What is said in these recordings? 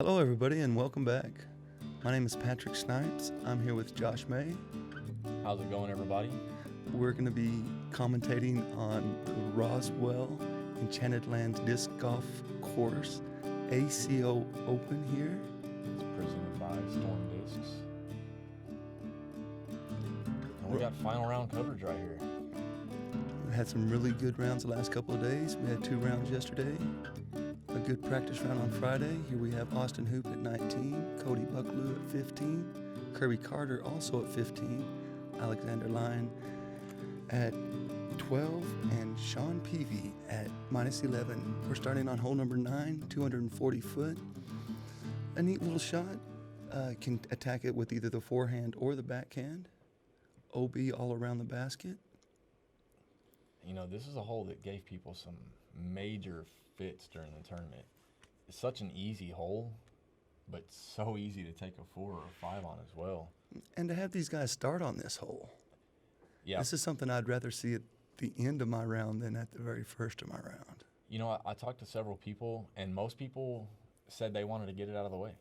Hello, everybody, and welcome back. My name is Patrick Snipes. I'm here with Josh May. How's it going, everybody? We're going to be commentating on the Roswell Enchanted Lands Disc Golf Course ACO Open here. It's presented by Storm Discs. And we got final round coverage right here. We had some really good rounds the last couple of days. We had 2 rounds yesterday. A good practice round on Friday. Here we have A.Hoop at 19, C.Buckelew at 15, K.Carter also at 15, A.Lyon at 12, and S.Peavy at -11. We're starting on hole number 9, 240 foot. A neat little shot. Can attack it with either the forehand or the backhand. OB all around the basket. You know, this is a hole that gave people some major fits during the tournament. It's such an easy hole, but so easy to take a 4 or a 5 on as well. And to have these guys start on this hole. Yeah. This is something I'd rather see at the end of my round than at the very first of my round. You know, I talked to several people, and most people said they wanted to get it out of the way.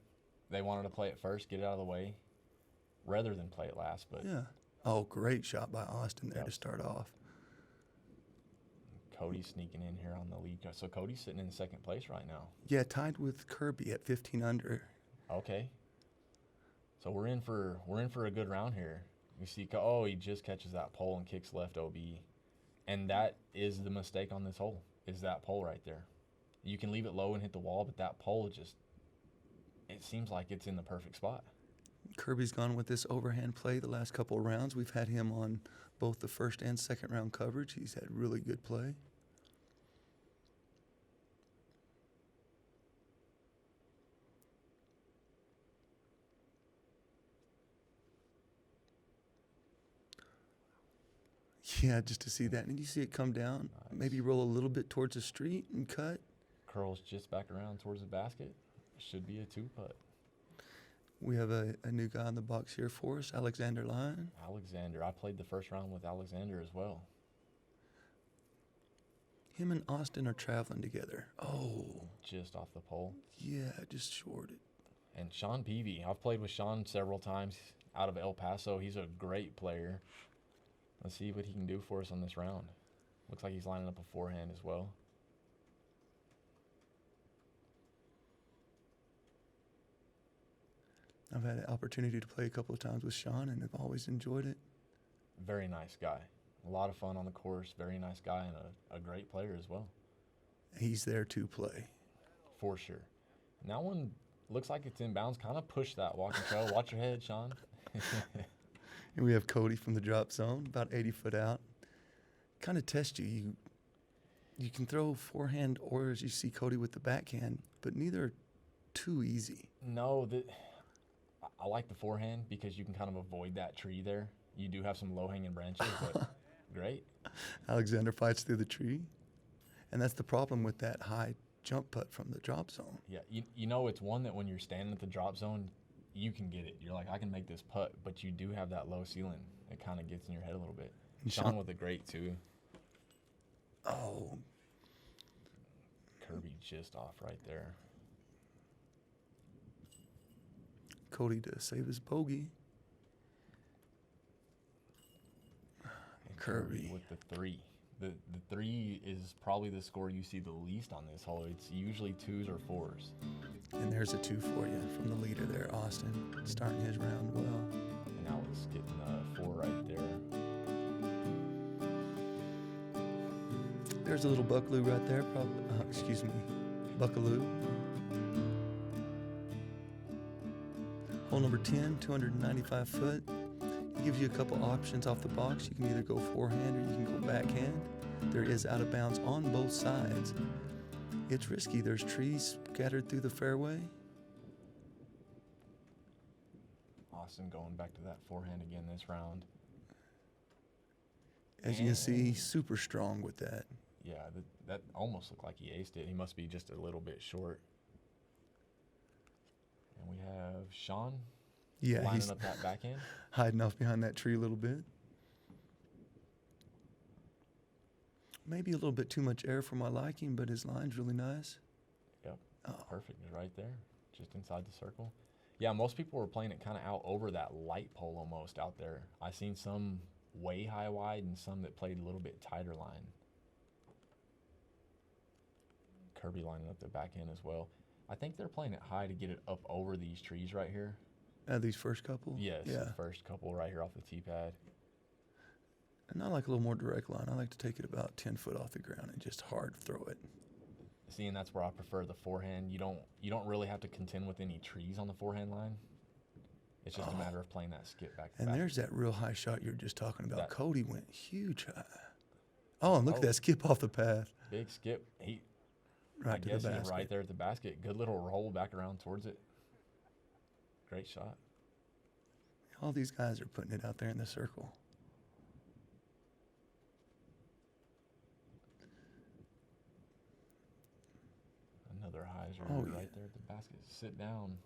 They wanted to play it first, get it out of the way, rather than play it last. But yeah. Oh, great shot by Austin there to start off. Cody's sneaking in here on the lead. So Cody's sitting in second place right now. Yeah, tied with Kirby at 15 under. Okay. So we're in for a good round here. We see he just catches that pole and kicks left OB. And that is the mistake on this hole, is that pole right there. You can leave it low and hit the wall, but that pole it seems like it's in the perfect spot. Kirby's gone with this overhand play the last couple of rounds. We've had him on both the first and second round coverage. He's had really good play. Yeah, just to see that. And you see it come down, maybe roll a little bit towards the street and cut. Curls just back around towards the basket. Should be a 2-putt. We have a new guy on the box here for us, A.Lyon. Alexander. I played the first round with Alexander as well. Him and Austin are traveling together. Oh. Just off the pole. Yeah, just shorted. And S.Peavy. I've played with Sean several times out of El Paso. He's a great player. Let's see what he can do for us on this round. Looks like he's lining up a forehand as well. I've had an opportunity to play a couple of times with Sean, and I've always enjoyed it. Very nice guy. A lot of fun on the course. Very nice guy and a great player as well. He's there to play. For sure. And that one looks like it's inbounds. Kind of push that walking trail. Watch your head, Sean. And we have Cody from the drop zone, about 80 foot out. Kind of test you. You can throw forehand or, as you see Cody with the backhand, but neither are too easy. No, I like the forehand because you can kind of avoid that tree there. You do have some low-hanging branches, but great. Alexander fights through the tree. And that's the problem with that high jump putt from the drop zone. Yeah, you know it's one that when you're standing at the drop zone, you can get it. You're like, I can make this putt, but you do have that low ceiling. It kind of gets in your head a little bit. And Sean with a great, too. Oh. Kirby just off right there. Cody to save his bogey. And Kirby with the 3. The 3 is probably the score you see the least on this hole. It's usually 2s or 4s. And there's a 2 for you from the leader there, Austin, starting his round well. And Alex getting a 4 right there. There's a little Buckelew right there, probably. Buckelew. Hole number 10, 295 foot. It gives you a couple options off the box. You can either go forehand or you can go backhand. There is out of bounds on both sides. It's risky. There's trees scattered through the fairway. Austin going back to that forehand again this round. As you can see, super strong with that. Yeah, that almost looked like he aced it. He must be just a little bit short. And we have Sean lining up that backhand. Hiding off behind that tree a little bit. Maybe a little bit too much air for my liking, but his line's really nice. Yep. Oh. Perfect right there. just inside the circle. Yeah, most people were playing it kind of out over that light pole almost out there. I seen some way high wide and some that played a little bit tighter line. Kirby lining up the back end as well. I think they're playing it high to get it up over these trees right here. These first couple? Yes, Yeah. the first couple right here off the tee pad. And I like a little more direct line. I like to take it about 10 foot off the ground and just hard throw it. See, and that's where I prefer the forehand. You don't really have to contend with any trees on the forehand line. It's just a matter of playing that skip back to And back. there's that real high shot you're just talking about. That- Cody went huge high. Oh, and look at that skip off the path. Big skip. Right I to guess the he's basket. right there at the basket. Good little roll back around towards it. Great shot. All these guys are putting it out there in the circle. Another hyzer Oh, right there at the basket. Sit down.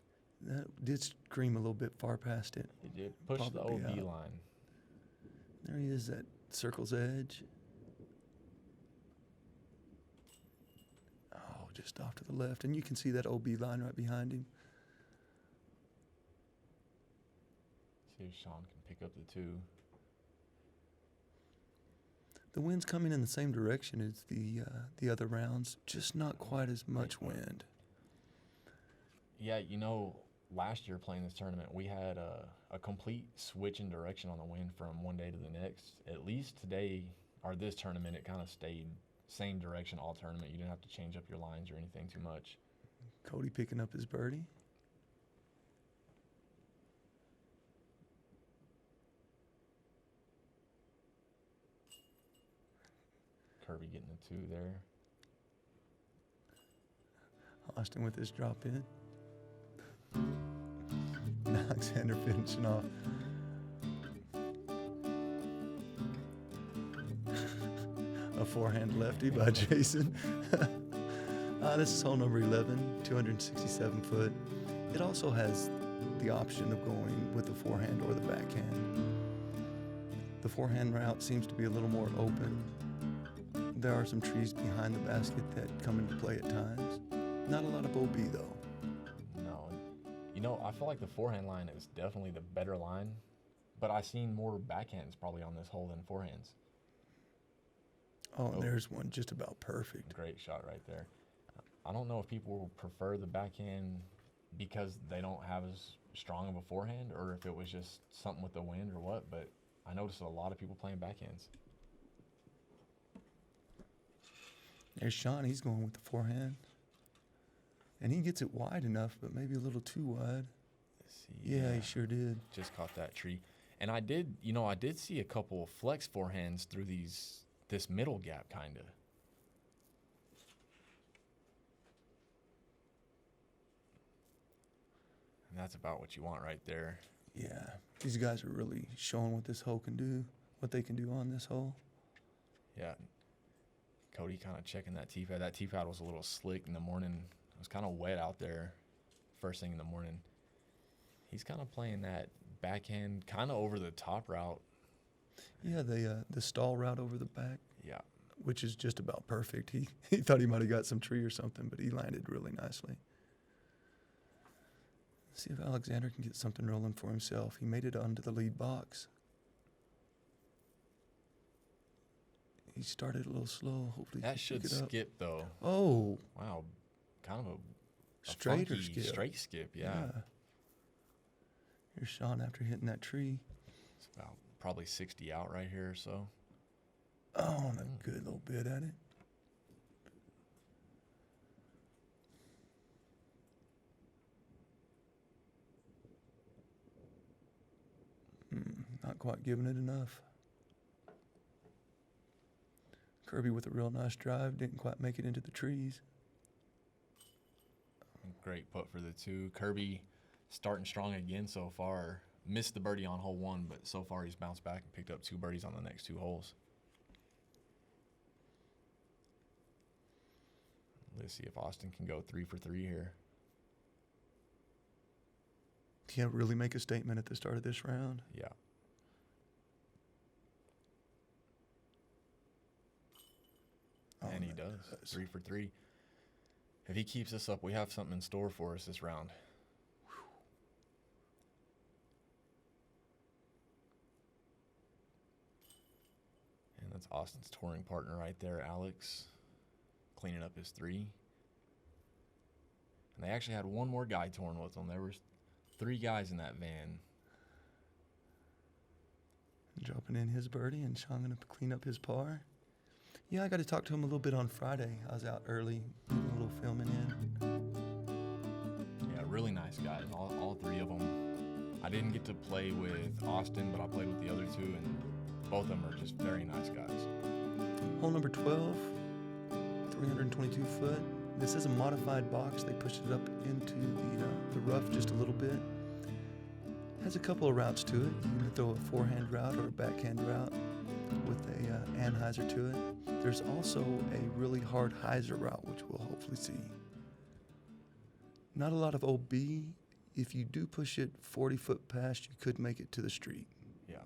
That did scream a little bit far past it. It did. Push the Probably OB out. line. There he is at circle's edge. Oh, just off to the left. And you can see that OB line right behind him. See if Sean can pick up the 2. The wind's coming in the same direction as the other rounds, just not quite as much wind. Yeah, last year playing this tournament, we had a complete switch in direction on the wind from one day to the next. At least today, or this tournament, it kind of stayed same direction all tournament. You didn't have to change up your lines or anything too much. Cody picking up his birdie. Kirby getting the 2 there. Austin with his drop in. Alexander finishing off. A forehand lefty by Jason. This is hole number 11, 267 foot. It also has the option of going with the forehand or the backhand. The forehand route seems to be a little more open. There are some trees behind the basket that come into play at times. Not a lot of OB though. No, I feel like the forehand line is definitely the better line, but I've seen more backhands probably on this hole than forehands. Oh, and there's one just about perfect. Great shot right there. I don't know if people will prefer the backhand because they don't have as strong of a forehand or if it was just something with the wind or what, but I noticed a lot of people playing backhands. There's Sean, he's going with the forehand. And he gets it wide enough, but maybe a little too wide. Let's see. Yeah, he sure did. Just caught that tree. And I did see a couple of flex forehands through this middle gap kind of. And that's about what you want right there. Yeah, these guys are really showing what this hole can do, what they can do on this hole. Yeah. Cody kind of checking that tee pad. That tee pad was a little slick in the morning. It was kind of wet out there first thing in the morning. He's kind of playing that backhand kind of over the top route. Yeah, the stall route over the back. Yeah. Which is just about perfect. He thought he might have got some tree or something, but he landed really nicely. Let's see if Alexander can get something rolling for himself. He made it onto the lead box. He started a little slow. Hopefully That he can should pick it up. skip though. Oh, Wow. Kind of a straighter funky skip. straight skip, yeah. Here's Sean after hitting that tree. It's about probably 60 out right here or so. Oh, and a good little bit at it. Not quite giving it enough. Kirby with a real nice drive. Didn't quite make it into the trees. Great putt for the 2. Kirby starting strong again so far. Missed the birdie on hole 1, but so far he's bounced back and picked up 2 birdies on the next 2 holes. Let's see if Austin can go 3 for 3 here. Yeah, really make a statement at the start of this round. Yeah. And he does. 3 for 3. If he keeps this up, we have something in store for us this round. And that's Austin's touring partner right there, Alex, cleaning up his 3. And they actually had one more guy touring with them. There was 3 guys in that van. Dropping in his birdie, and Sean going to clean up his par. Yeah, I got to talk to him a little bit on Friday. I was out early, doing a little filming in. Yeah, really nice guys, all 3 of them. I didn't get to play with Austin, but I played with the other 2, and both of them are just very nice guys. Hole number 12, 322 foot. This is a modified box. They pushed it up into the rough just a little bit. Has a couple of routes to it. You can throw a forehand route or a backhand route with a anhyzer to it. There's also a really hard hyzer route, which we'll hopefully see. Not a lot of OB. If you do push it 40 foot past, you could make it to the street. Yeah,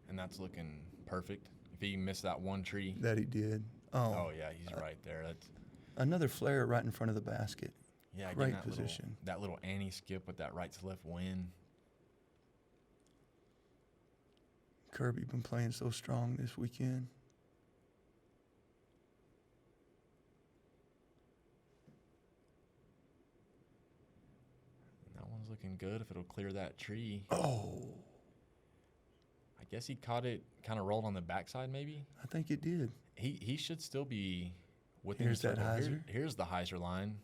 and that's looking perfect. If he missed that one tree. That he did. Oh yeah, he's right there. That's another flare right in front of the basket. Yeah, great position. That little Annie skip with that right to left win. Kirby been playing so strong this weekend. That one's looking good if it'll clear that tree. Oh. I guess he caught it, kind of rolled on the backside maybe. I think it did. He should still be within. Here's that hyzer. Here's the hyzer line.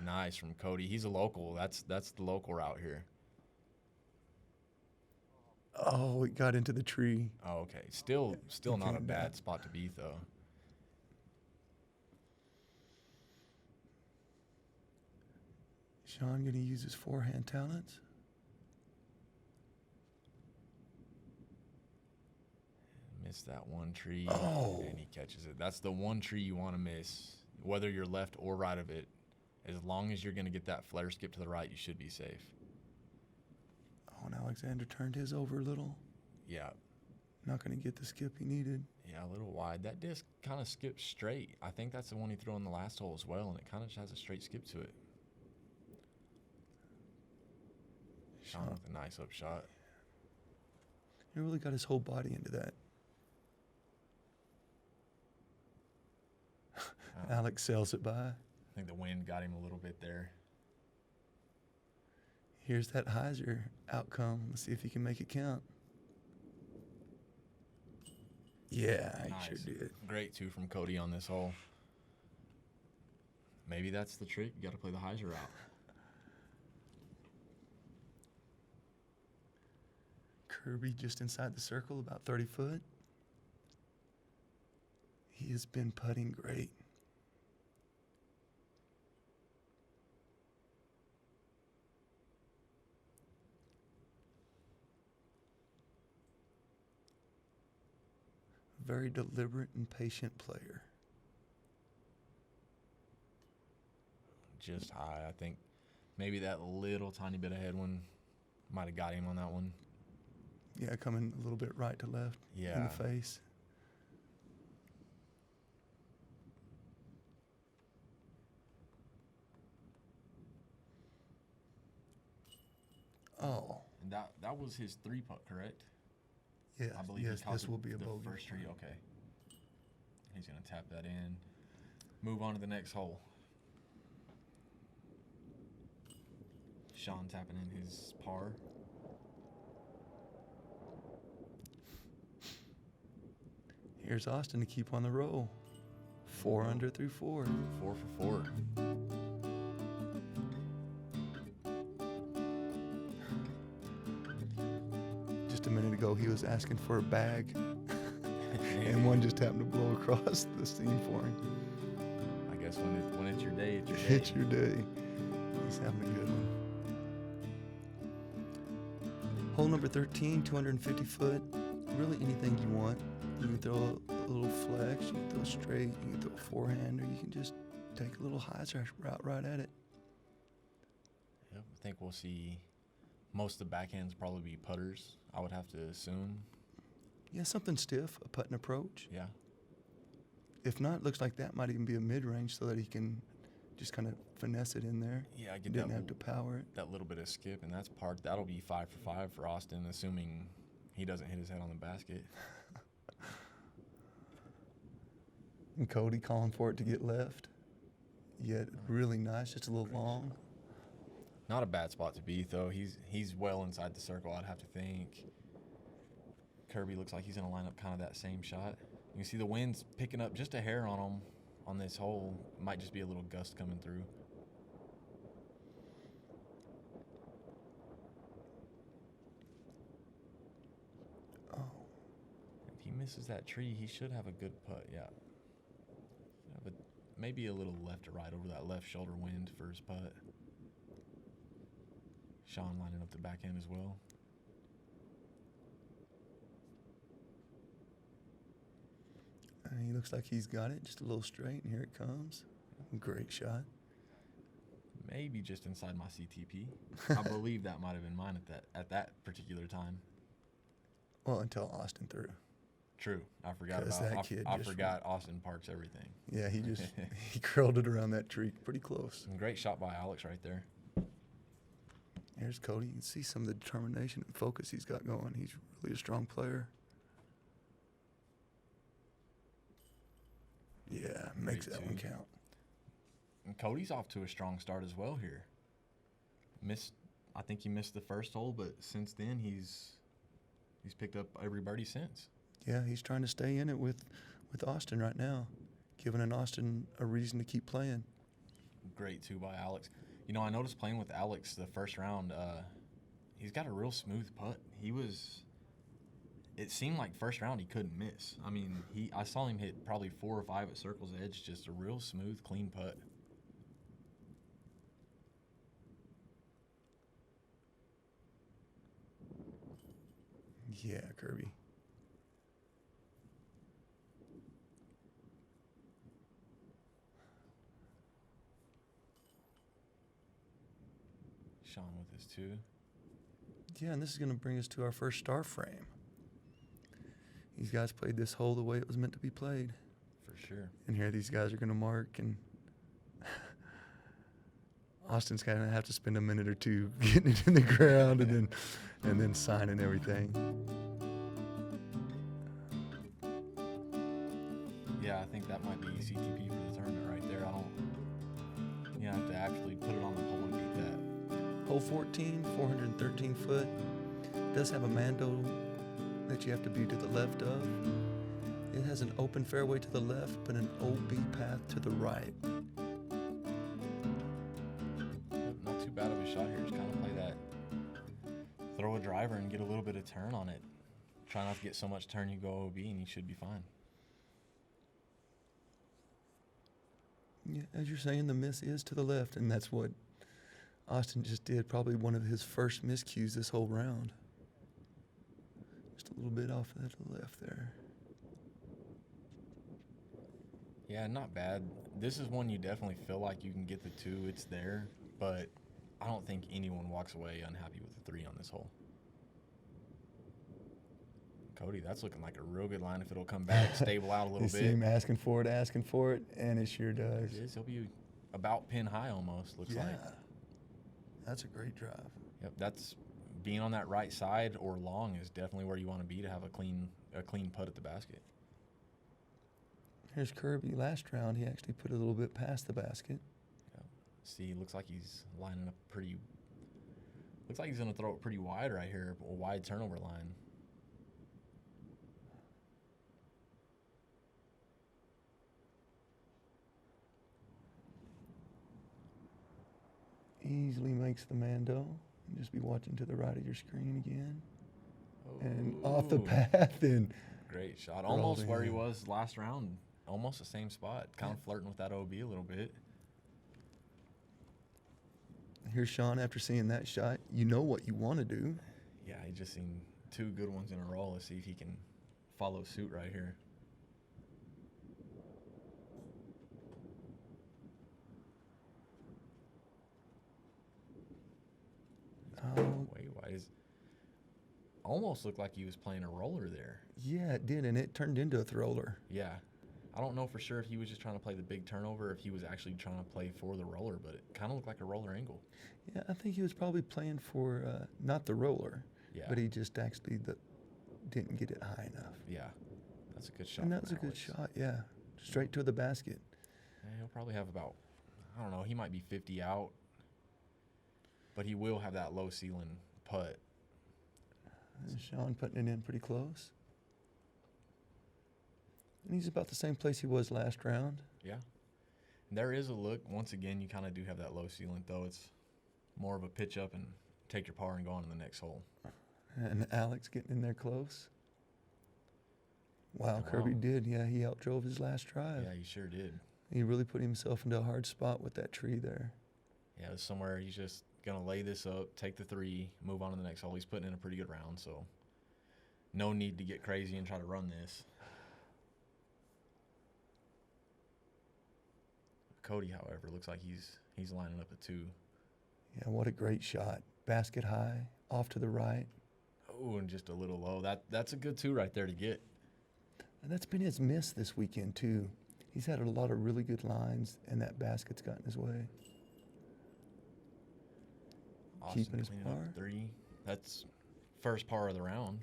Nice from Cody. He's a local. That's the local route here. Oh, it got into the tree. Oh, okay. Still not a bad spot to be, though. Sean going to use his forehand talents. Missed that one tree. Oh. And he catches it. That's the one tree you want to miss, whether you're left or right of it. As long as you're going to get that flare skip to the right, you should be safe. Oh, and Alexander turned his over a little. Yeah. Not going to get the skip he needed. Yeah, a little wide. That disc kind of skips straight. I think that's the one he threw on the last hole as well, and it kind of just has a straight skip to it. Sean with a nice up shot. He really got his whole body into that. Alex sails it by. I think the wind got him a little bit there. Here's that hyzer outcome. Let's see if he can make it count. Yeah, Nice. He sure did. Great 2 from Cody on this hole. Maybe that's the trick. You got to play the hyzer out. Kirby just inside the circle, about 30 foot. He has been putting great. Very deliberate and patient player. Just high. I think maybe that little tiny bit of headwind might have got him on that one. Yeah, coming a little bit right to left in the face. Oh. And that was his 3-putt, correct? Yes, I believe yes, this will be a bogey. The first tree, okay. He's going to tap that in. Move on to the next hole. Sean tapping in his par. Here's Austin to keep on the roll. 4 under through 4. 4 for 4. Just a minute ago, he was asking for a bag, and one just happened to blow across the seam for him. I guess when it's your day, it's your day. It's your day. He's having a good one. Hole number 13, 250 foot. Really anything you want. You can throw a little flex, you can throw straight, you can throw a forehand, or you can just take a little hyzer route right at it. Yep, I think we'll see most of the backhands probably be putters, I would have to assume. Yeah, something stiff, a putt and approach. Yeah. If not, looks like that might even be a mid-range so that he can just kind of finesse it in there. Yeah, I get Didn't that have to power it. that little bit of skip, and that'll be 5 for 5 for Austin, assuming he doesn't hit his head on the basket. And Cody calling for it to get left. Yet really nice, just a little long. Not a bad spot to be, though. He's well inside the circle, I'd have to think. Kirby looks like he's going to line up kind of that same shot. You can see the wind's picking up just a hair on him on this hole. Might just be a little gust coming through. Oh. If he misses that tree, he should have a good putt, yeah. But maybe a little left to right over that left shoulder wind for his putt. Sean lining up the back end as well. And he looks like he's got it, just a little straight, and here it comes. Great shot. Maybe just inside my CTP. I believe that might have been mine at that particular time. Well, until Austin threw. True. I forgot 'Cause about that I, kid I just- forgot Austin parks everything. Yeah, he just he curled it around that tree pretty close. Great shot by Alex right there. Here's Cody. You can see some of the determination and focus he's got going. He's really a strong player. Yeah, makes Great that one too. count. And Cody's off to a strong start as well here. I think he missed the first hole, but since then he's picked up every birdie since. Yeah, he's trying to stay in it with Austin right now, giving an Austin a reason to keep playing. Great too by Alex. You know, I noticed playing with Alex the first round, he's got a real smooth putt. It seemed like first round he couldn't miss. I mean, I saw him hit probably 4 or 5 at Circle's Edge, just a real smooth, clean putt. Yeah, Kirby. Sean with his 2. Yeah, and this is going to bring us to our first star frame. These guys played this hole the way it was meant to be played. For sure. And here these guys are going to mark, and Austin's going to have to spend a minute or two getting it in the ground and then signing everything. Yeah, I think that might be CTP for the tournament right there. You have to actually put it on the pole and beat that. Hole 14, 413 foot. Does have a Mando that you have to be to the left of. It has an open fairway to the left, but an OB path to the right. Not too bad of a shot here. Just kind of play that, throw a driver and get a little bit of turn on it. Try not to get so much turn you go OB and you should be fine. Yeah, as you're saying, the miss is to the left, and that's what Austin just did. Probably one of his first miscues this whole round. Just a little bit off to the left there. Yeah, not bad. This is one you definitely feel like you can get the 2. It's there, but I don't think anyone walks away unhappy with the 3 on this hole. Cody, that's looking like a real good line if it'll come back, stable out a little You bit. see him asking for it, and it sure does. It is. He'll be about pin high almost, looks like. That's a great drive. Yep, that's being on that right side or long is definitely where you want to be to have a clean putt at the basket. Here's Kirby. Last round, he actually put a little bit past the basket. Yep. See, looks like he's lining up looks like he's going to throw it pretty wide right here, a wide turnover line. Easily makes the Mando. Just be watching to the right of your screen again. And off the path. And great shot. Almost where he in. was last round. Almost the same spot. Kind of flirting with that OB a little bit. Here's Sean after seeing that shot. You know what you want to do. Yeah, he just seen 2 good ones in a row. Let's see if he can follow suit right here. Way wide. Almost looked like he was playing a roller there. Yeah, it did, and it turned into a thrower. Yeah. I don't know for sure if he was just trying to play the big turnover or if he was actually trying to play for the roller, but it kind of looked like a roller angle. Yeah, I think he was probably playing for not the roller, Yeah. but he just actually didn't get it high enough. Yeah. That's a good shot. And that was a good shot, yeah. Straight to the basket. Yeah, he'll probably have about, I don't know, he might be 50 out, but he will have that low ceiling putt. And Sean putting it in pretty close. And he's about the same place he was last round. Yeah. There is a look. Once again, you kind of do have that low ceiling, though. It's more of a pitch up and take your par and go on to the next hole. And Alex getting in there close. Wow, Kirby did. Yeah, he outdrove his last drive. Yeah, he sure did. He really put himself into a hard spot with that tree there. Yeah, it was somewhere he's just going to lay this up, take the 3, move on to the next hole. He's putting in a pretty good round, so no need to get crazy and try to run this. Cody, however, looks like he's lining up a 2. Yeah, what a great shot. Basket high, off to the right. Oh, and just a little low. That's a good 2 right there to get. And that's been his miss this weekend, too. He's had a lot of really good lines, and that basket's gotten his way. Austin Keeping his cleaning par. up 3. That's first par of the round.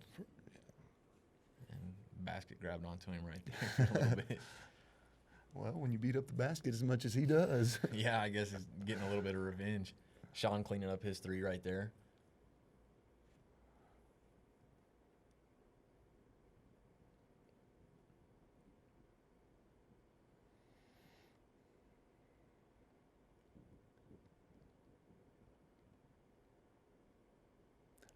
And basket grabbed onto him right there a little bit. Well, when you beat up the basket as much as he does. Yeah, I guess he's getting a little bit of revenge. Sean cleaning up his 3 right there.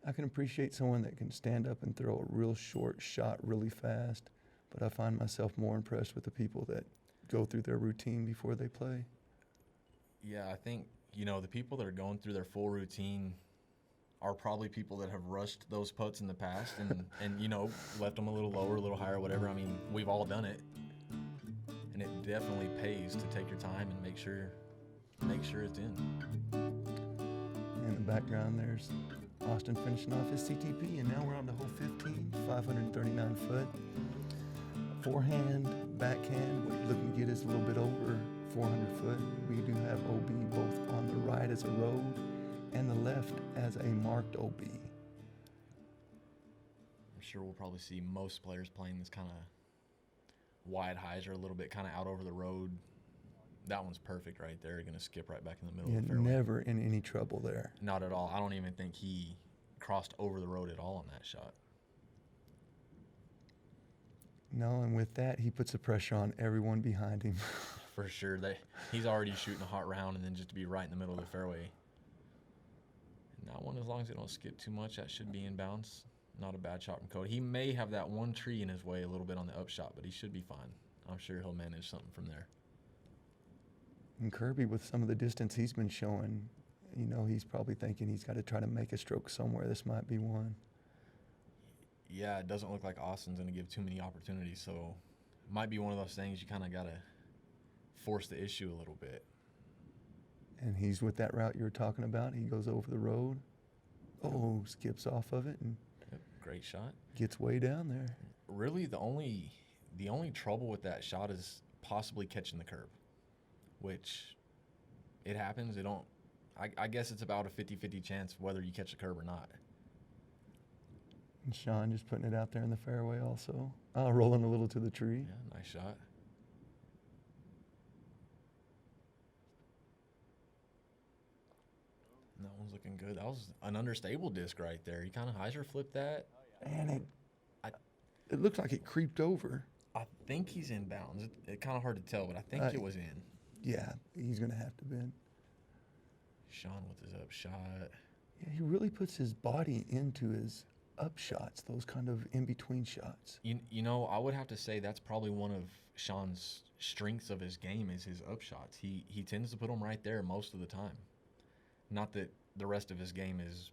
I can appreciate someone that can stand up and throw a real short shot really fast, but I find myself more impressed with the people that go through their routine before they play. Yeah, I think, the people that are going through their full routine are probably people that have rushed those putts in the past and left them a little lower, a little higher, whatever. I mean, we've all done it. And it definitely pays to take your time and make sure it's in. In the background, there's Austin finishing off his CTP, and now we're on to hole 15, 539 foot. Forehand, backhand, what you're looking to get is a little bit over 400 foot. We do have OB both on the right as a road and the left as a marked OB. I'm sure we'll probably see most players playing this kind of wide hyzer a little bit, kind of out over the road. That one's perfect right there. You're going to skip right back in the middle of the fairway. Never in any trouble there. Not at all. I don't even think he crossed over the road at all on that shot. No, and with that, he puts the pressure on everyone behind him. For sure. He's already shooting a hot round, and then just to be right in the middle of the fairway. And that one, as long as it don't skip too much, that should be in bounds. Not a bad shot from Cody. He may have that one tree in his way a little bit on the upshot, but he should be fine. I'm sure he'll manage something from there. And Kirby, with some of the distance he's been showing, he's probably thinking he's got to try to make a stroke somewhere. This might be one. Yeah, it doesn't look like Austin's going to give too many opportunities, so might be one of those things you kind of got to force the issue a little bit. And he's with that route you were talking about. He goes over the road. Oh, skips off of it and Yep, great shot. Gets way down there. Really, the only trouble with that shot is possibly catching the curb, which it happens. I guess it's about a 50-50 chance whether you catch the curb or not. And Sean just putting it out there in the fairway also. Rolling a little to the tree. Yeah, nice shot. That one's looking good. That was an understable disc right there. He kind of hyzer flipped that. And it looked like it creeped over. I think he's in bounds. It's kind of hard to tell, but I think it was in. Yeah, he's going to have to bend. Sean with his up shot. Yeah, he really puts his body into his up shots, those kind of in-between shots. I would have to say that's probably one of Sean's strengths of his game is his up shots. He tends to put them right there most of the time. Not that the rest of his game is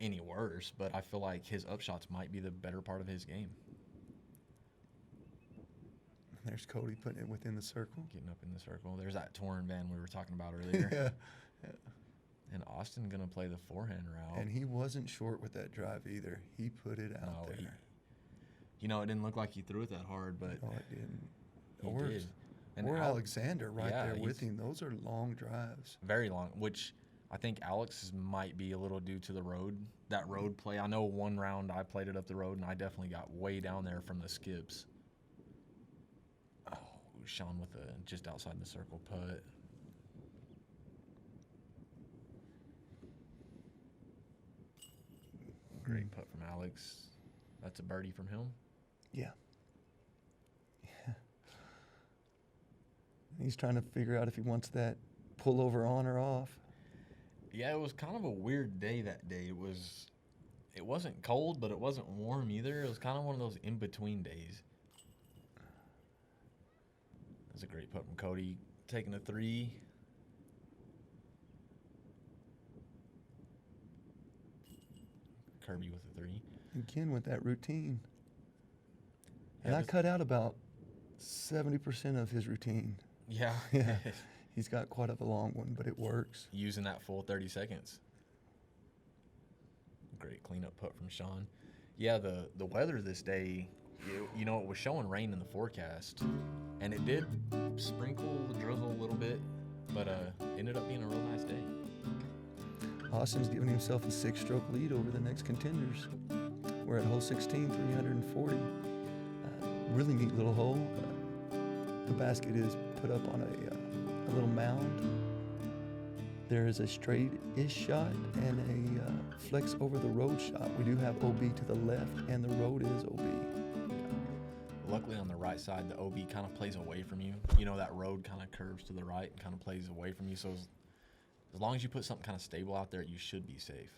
any worse, but I feel like his up shots might be the better part of his game. There's Cody putting it within the circle. Getting up in the circle. There's that torn band we were talking about earlier. Yeah. And Austin going to play the forehand route. And he wasn't short with that drive either. He put it out there. It didn't look like he threw it that hard, but no, it didn't. He Or, did. And or Alexander right yeah, there with he's- him. Those are long drives. Very long, which I think Alex might be a little due to the road, that road play. I know one round I played it up the road, and I definitely got way down there from the skips. Oh, Sean with a just outside the circle putt. Great putt from Alex. That's a birdie from him. Yeah. He's trying to figure out if he wants that pullover on or off. Yeah, it was kind of a weird day that day. It wasn't cold, but it wasn't warm either. It was kind of one of those in-between days. That's a great putt from Cody, taking a 3. Kirby with a 3. Again with that routine. And Yeah, I cut out about 70% of his routine. Yeah. Yeah. He's got quite a long one, but it works. Using that full 30 seconds. Great cleanup putt from Sean. Yeah, the weather this day, it was showing rain in the forecast, and it did sprinkle, drizzle a little bit, but ended up being a real nice day. Austin's giving himself a 6-stroke lead over the next contenders. We're at hole 16, 340. Really neat little hole. The basket is put up on a little mound. There is a straight-ish shot and a flex over the road shot. We do have OB to the left, and the road is OB. Luckily on the right side, the OB kind of plays away from you. That road kind of curves to the right and kind of plays away from you. So as long as you put something kind of stable out there, you should be safe.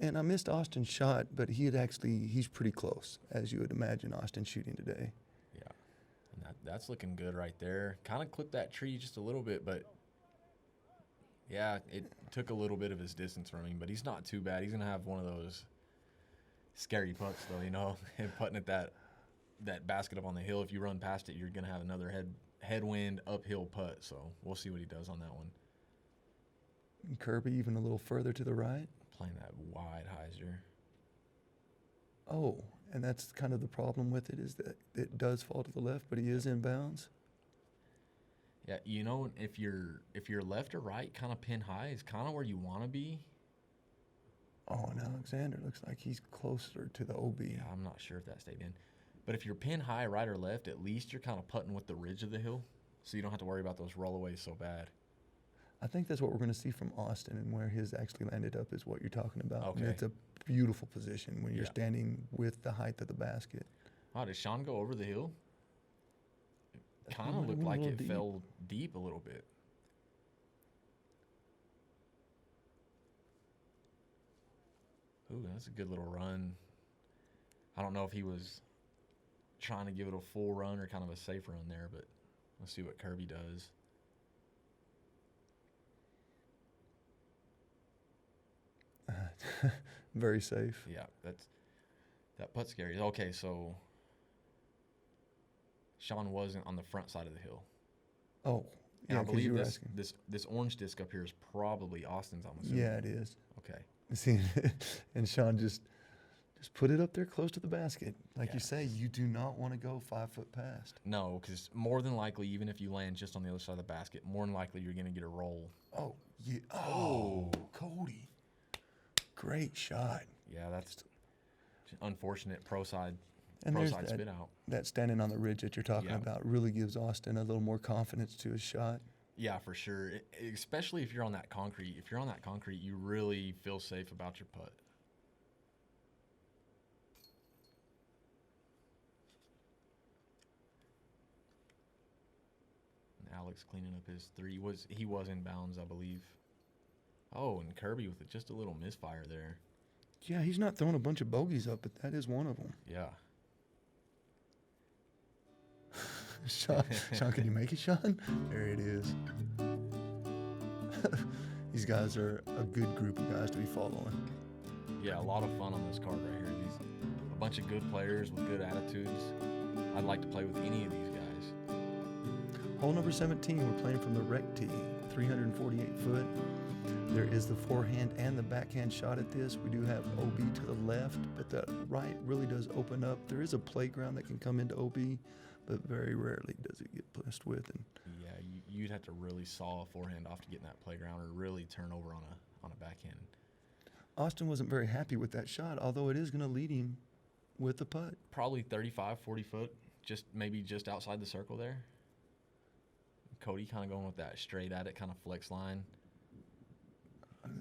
And I missed Austin's shot, but he's pretty close, as you would imagine Austin shooting today. Yeah, and that's looking good right there. Kind of clipped that tree just a little bit, but yeah, it took a little bit of his distance from him, but he's not too bad. He's going to have one of those scary putts, though, and putting at that basket up on the hill. If you run past it, you're going to have another headwind uphill putt, so we'll see what he does on that one. And Kirby even a little further to the right. Playing that wide hyzer. Oh, and that's kind of the problem with it, is that it does fall to the left, but he is in bounds. Yeah, if you're left or right, kind of pin high is kind of where you want to be. Oh, and Alexander looks like he's closer to the OB. Yeah, I'm not sure if that stayed in. But if you're pin high, right or left, at least you're kind of putting with the ridge of the hill, so you don't have to worry about those rollaways so bad. I think that's what we're going to see from Austin, and where his actually landed up is what you're talking about. Okay. And it's a beautiful position when you're Yeah. standing with the height of the basket. Wow, did Sean go over the hill? That Kind might of have looked went a like little it deep. fell deep a little bit. Ooh, that's a good little run. I don't know if he was trying to give it a full run or kind of a safe run there, but let's see what Kirby does. Very safe. Yeah, that putt's scary. Okay, so Sean wasn't on the front side of the hill. Oh, And yeah, I 'cause believe you were this, asking. this orange disc up here is probably Austin's, I'm assuming. Yeah, it is. Okay. See, and Sean just put it up there close to the basket. Like Yeah. you say, you do not want to go 5 foot past. No, because more than likely, even if you land just on the other side of the basket, more than likely you're going to get a roll. Oh, yeah. Oh, Cody. Great shot. Yeah, that's unfortunate pro side And there's spit out. that standing on the ridge that you're talking Yeah. about really gives Austin a little more confidence to his shot. Yeah, for sure. Especially if you're on that concrete. If you're on that concrete, you really feel safe about your putt. And Alex cleaning up his 3. He was in bounds, I believe. Oh, and Kirby with just a little misfire there. Yeah, he's not throwing a bunch of bogeys up, but that is one of them. Yeah. Sean, can you make it, Sean? There it is. These guys are a good group of guys to be following. Yeah, a lot of fun on this card right here. A bunch of good players with good attitudes. I'd like to play with any of these guys. Hole number 17, we're playing from the rec tee, 348 foot. There is the forehand and the backhand shot at this. We do have OB to the left, but the right really does open up. There is a playground that can come into OB, but very rarely does it get blessed with. And Yeah, you'd have to really saw a forehand off to get in that playground or really turn over on a backhand. Austin wasn't very happy with that shot, although it is going to lead him with the putt. Probably 35, 40 foot, maybe just outside the circle there. Cody kind of going with that straight at it, kind of flex line.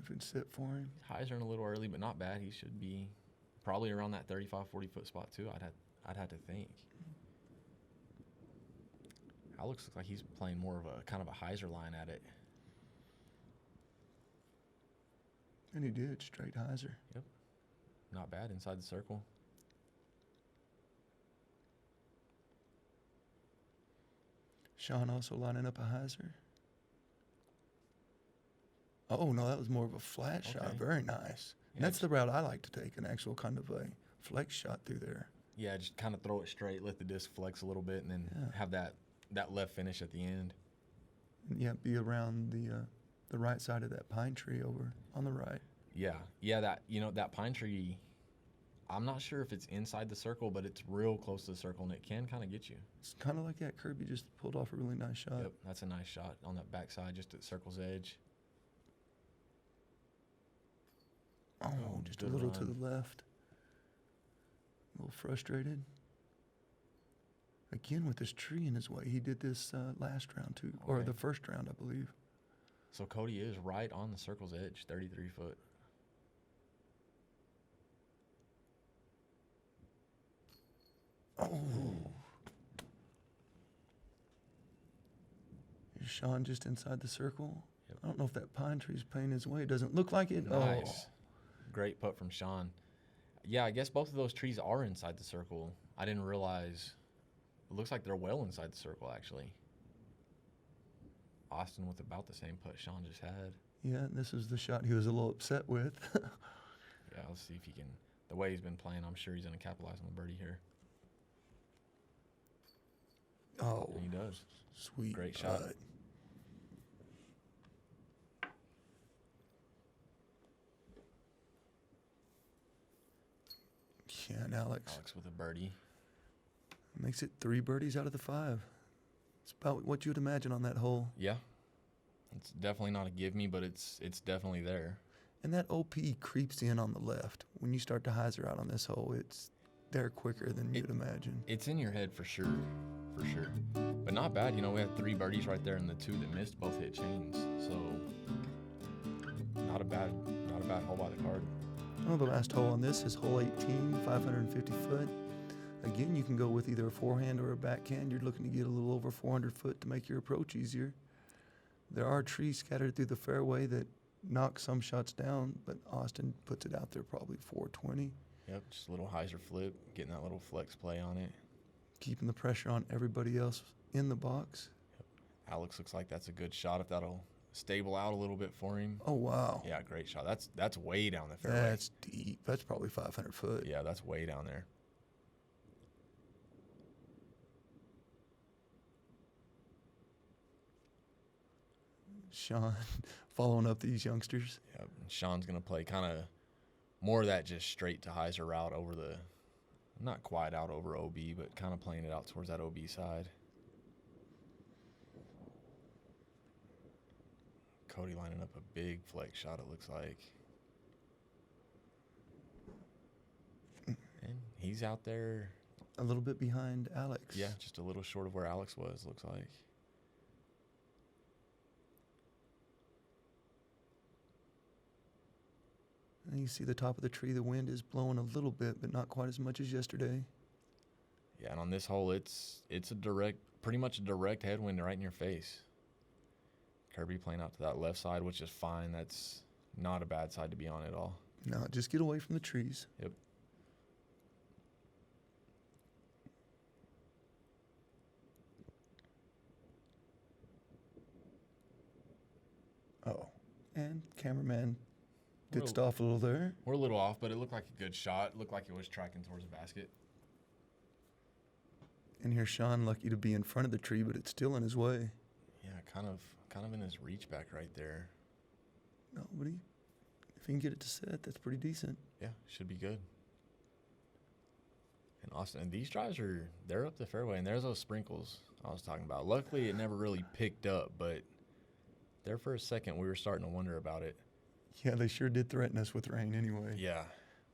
If it's set for him. Hyzering a little early, but not bad. He should be probably around that 35, 40 foot spot too. I'd have to think. Alex looks like he's playing more of a kind of a hyzer line at it. And he did, straight hyzer. Yep. Not bad inside the circle. Sean also lining up a hyzer. Oh, no, that was more of a flat shot. Very nice. Yeah, And that's the route I like to take, an actual kind of a flex shot through there. Yeah, just kind of throw it straight, let the disc flex a little bit, and then have that left finish at the end. And yeah, be around the right side of that pine tree over on the right. Yeah, that pine tree, I'm not sure if it's inside the circle, but it's real close to the circle, and it can kind of get you. It's kind of like that Kirby just pulled off a really nice shot. Yep, that's a nice shot on that backside, just at circle's edge. Oh, just a little to the left. A little frustrated. Again with this tree in his way. He did this last round too, or the first round, I believe. So Cody is right on the circle's edge, 33 foot. Oh. Is Sean just inside the circle? Yep. I don't know if that pine tree's paying his way. It doesn't look like it. Nice. Oh. Great putt from Sean. Yeah, I guess both of those trees are inside the circle. I didn't realize. It looks like they're well inside the circle, actually. Austin with about the same putt Sean just had. Yeah, this is the shot he was a little upset with. Yeah, let's see if he can. The way he's been playing, I'm sure he's going to capitalize on the birdie here. Oh, And he does. Sweet Great putt. shot. Yeah, and Alex with a birdie. makes it 3 birdies out of the 5. It's about what you'd imagine on that hole. Yeah. It's definitely not a give me, but it's definitely there. And that OP creeps in on the left. When you start to hyzer out on this hole, it's there quicker than you'd imagine. It's in your head for sure. For sure. But not bad. We had 3 birdies right there, and the 2 that missed both hit chains. So not a bad hole by the card. Well, the last hole on this is hole 18, 550 foot. Again, you can go with either a forehand or a backhand. You're looking to get a little over 400 foot to make your approach easier. There are trees scattered through the fairway that knock some shots down, but Austin puts it out there probably 420. Yep, just a little hyzer flip, getting that little flex play on it. Keeping the pressure on everybody else in the box. Yep. Alex looks like that's a good shot if that'll stable out a little bit for him. Oh, wow. Yeah, great shot. That's way down the fairway. That's deep. That's probably 500 foot. Yeah, that's way down there. Sean following up these youngsters. Yep. And Sean's going to play kind of more of that just straight to hyzer route over the, not quite out over OB, but kind of playing it out towards that OB side. Cody lining up a big flex shot, it looks like. And he's out there. A little bit behind Alex. Yeah, just a little short of where Alex was, looks like. And you see the top of the tree, the wind is blowing a little bit, but not quite as much as yesterday. Yeah, and on this hole, it's a pretty much a direct headwind right in your face. Kirby playing out to that left side, which is fine. That's not a bad side to be on at all. No, just get away from the trees. Yep. Oh, and cameraman ditched off a little there. We're a little off, but it looked like a good shot. It looked like it was tracking towards the basket. And here's Sean, lucky to be in front of the tree, but it's still in his way. Yeah, kind of in his reach back right there. No, but if he can get it to set, that's pretty decent. Yeah, should be good. And Austin, and these drives they're up the fairway, and there's those sprinkles I was talking about. Luckily, it never really picked up, but there for a second we were starting to wonder about it. Yeah, they sure did threaten us with rain anyway. Yeah.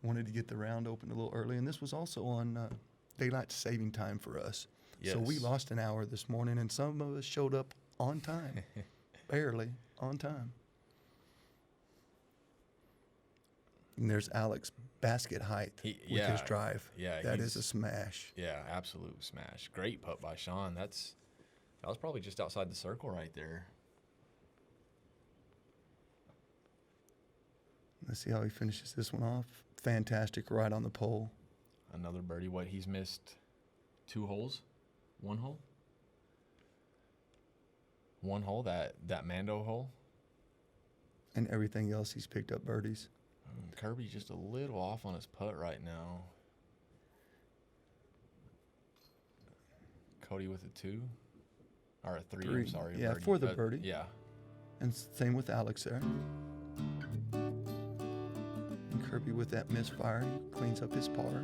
Wanted to get the round open a little early, and this was also on daylight saving time for us. Yes. So we lost an hour this morning, and some of us showed up on time, barely on time. And there's Alex basket height with his drive. Yeah, that is a smash. Yeah, absolute smash. Great putt by Sean. That was probably just outside the circle right there. Let's see how he finishes this one off. Fantastic, right on the pole. Another birdie. What, he's missed 2 holes? 1 hole? 1 hole, that Mando hole. And everything else, he's picked up birdies. Kirby's just a little off on his putt right now. Cody with a 2. Or a 3, I'm sorry. Yeah, birdie. for the birdie. Yeah. And same with Alex there. And Kirby with that misfire, he cleans up his par.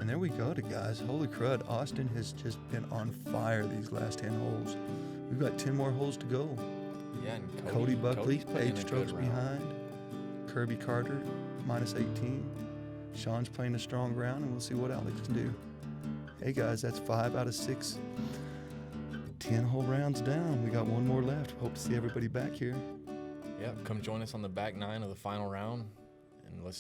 And there we go, guys. Holy crud, Austin has just been on fire these last 10 holes. We've got 10 more holes to go. Yeah, and Cody Buckley, Cody's putting in 8 a good strokes round. behind. K.Carter, minus 18. Sean's playing a strong round, and we'll see what Alex can do. Hey, guys, that's 5 out of 6. 10-hole rounds down. We got 1 more left. Hope to see everybody back here. Yeah, come join us on the back 9 of the final round, and let's